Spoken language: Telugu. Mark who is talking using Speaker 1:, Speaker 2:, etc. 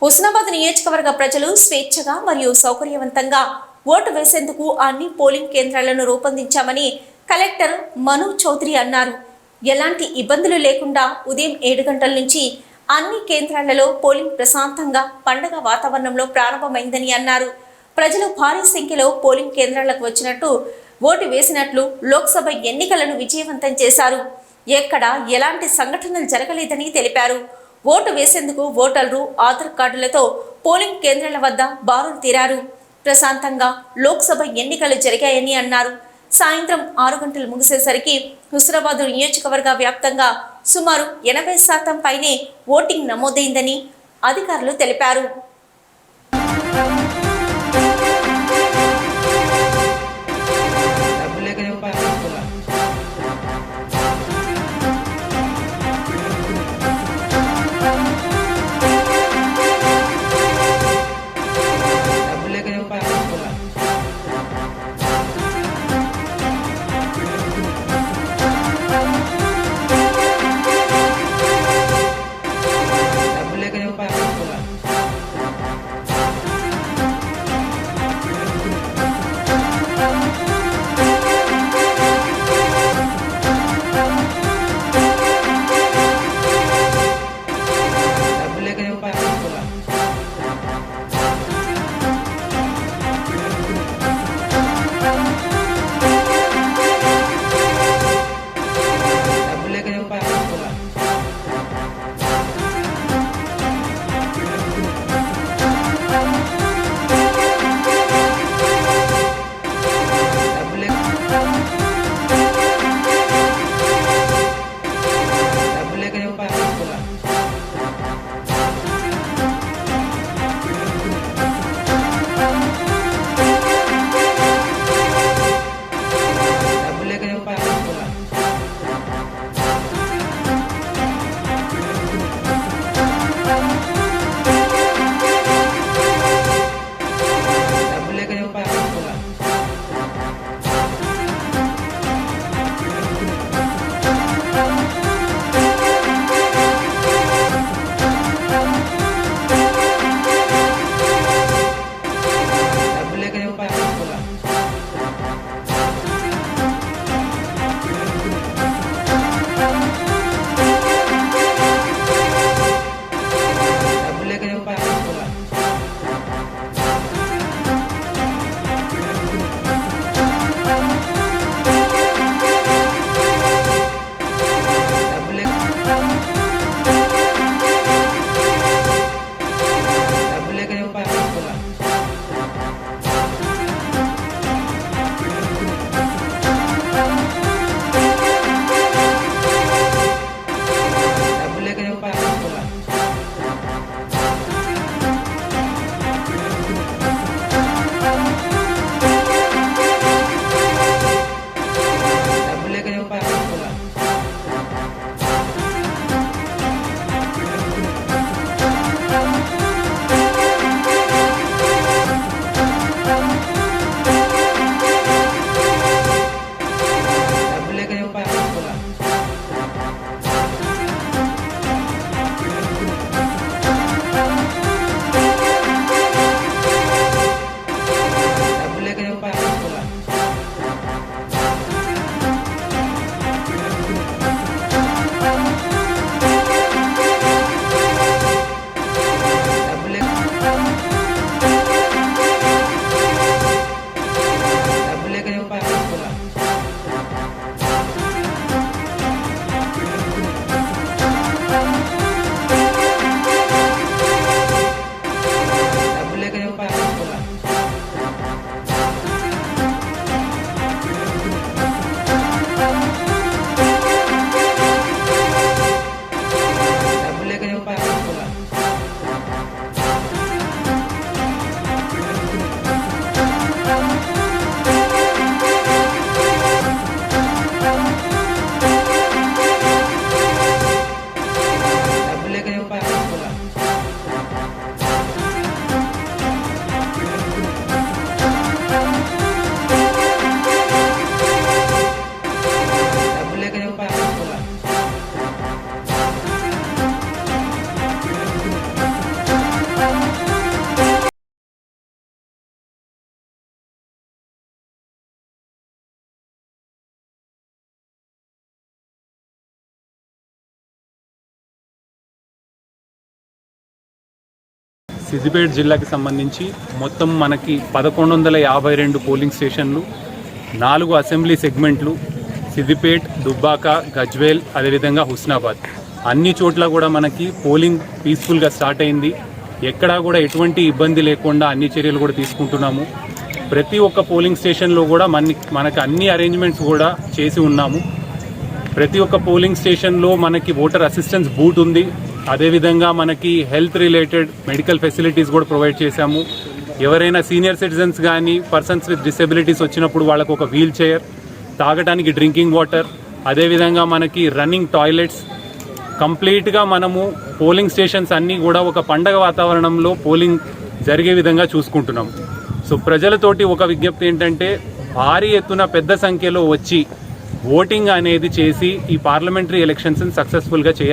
Speaker 1: హుస్నాబాద్ నియోజకవర్గ ప్రజలు స్వేచ్ఛగా మరియు సౌకర్యవంతంగా ఓటు వేసేందుకు అన్ని పోలింగ్ కేంద్రాలను రూపొందించామని కలెక్టర్ మను చౌదరి అన్నారు. ఎలాంటి ఇబ్బందులు లేకుండా ఉదయం 7 గంటల నుంచి అన్ని కేంద్రాలలో పోలింగ్ ప్రశాంతంగా పండగ వాతావరణంలో ప్రారంభమైందని అన్నారు. ప్రజలు భారీ సంఖ్యలో పోలింగ్ కేంద్రాలకు వచ్చినట్టు ఓటు వేసినట్లు లోక్సభ ఎన్నికలను విజయవంతం చేశారు. ఎక్కడ ఎలాంటి సంఘటనలు జరగలేదని తెలిపారు. ఓటు వేసేందుకు ఓటర్లు ఆధార్ కార్డులతో పోలింగ్ కేంద్రాల వద్ద బారులు తీరారు. ప్రశాంతంగా లోక్సభ ఎన్నికలు జరిగాయని అన్నారు. సాయంత్రం 6 గంటలు ముగిసేసరికి హుస్నాబాద్ నియోజకవర్గ వ్యాప్తంగా సుమారు 80% పైనే ఓటింగ్ నమోదైందని అధికారులు తెలిపారు.
Speaker 2: సిద్దిపేట జిల్లాకి సంబంధించి మొత్తం మనకి 1152 పోలింగ్ స్టేషన్లు, 4 అసెంబ్లీ సెగ్మెంట్లు, సిద్దిపేట్, దుబ్బాక, గజ్వేల్, అదేవిధంగా హుస్నాబాద్ అన్ని చోట్ల కూడా మనకి పోలింగ్ పీస్ఫుల్గా స్టార్ట్ అయింది. ఎక్కడా కూడా ఎటువంటి ఇబ్బంది లేకుండా అన్ని చర్యలు కూడా తీసుకుంటున్నాము. ప్రతి ఒక్క పోలింగ్ స్టేషన్లో కూడా మనకి అన్ని అరేంజ్మెంట్స్ కూడా చేసి ఉన్నాము. ప్రతి ఒక్క పోలింగ్ స్టేషన్లో మనకి ఓటర్ అసిస్టెన్స్ బూత్ ఉంది. అదేవిధంగా మనకి హెల్త్ రిలేటెడ్ మెడికల్ ఫెసిలిటీస్ కూడా ప్రొవైడ్ చేశాము. ఎవరైనా సీనియర్ సిటిజన్స్ కానీ పర్సన్స్ విత్ డిసెబిలిటీస్ వచ్చినప్పుడు వాళ్ళకు ఒక వీల్ చైర్, తాగడానికి డ్రింకింగ్ వాటర్, అదేవిధంగా మనకి రన్నింగ్ టాయిలెట్స్, కంప్లీట్గా మనము పోలింగ్ స్టేషన్స్ అన్నీ కూడా ఒక పండగ వాతావరణంలో పోలింగ్ జరిగే విధంగా చూసుకుంటున్నాము. సో ప్రజలతోటి ఒక విజ్ఞప్తి ఏంటంటే, భారీ ఎత్తున పెద్ద సంఖ్యలో వచ్చి ఓటింగ్ అనేది చేసి ఈ పార్లమెంటరీ ఎలక్షన్స్ని సక్సెస్ఫుల్గా చేయాలి.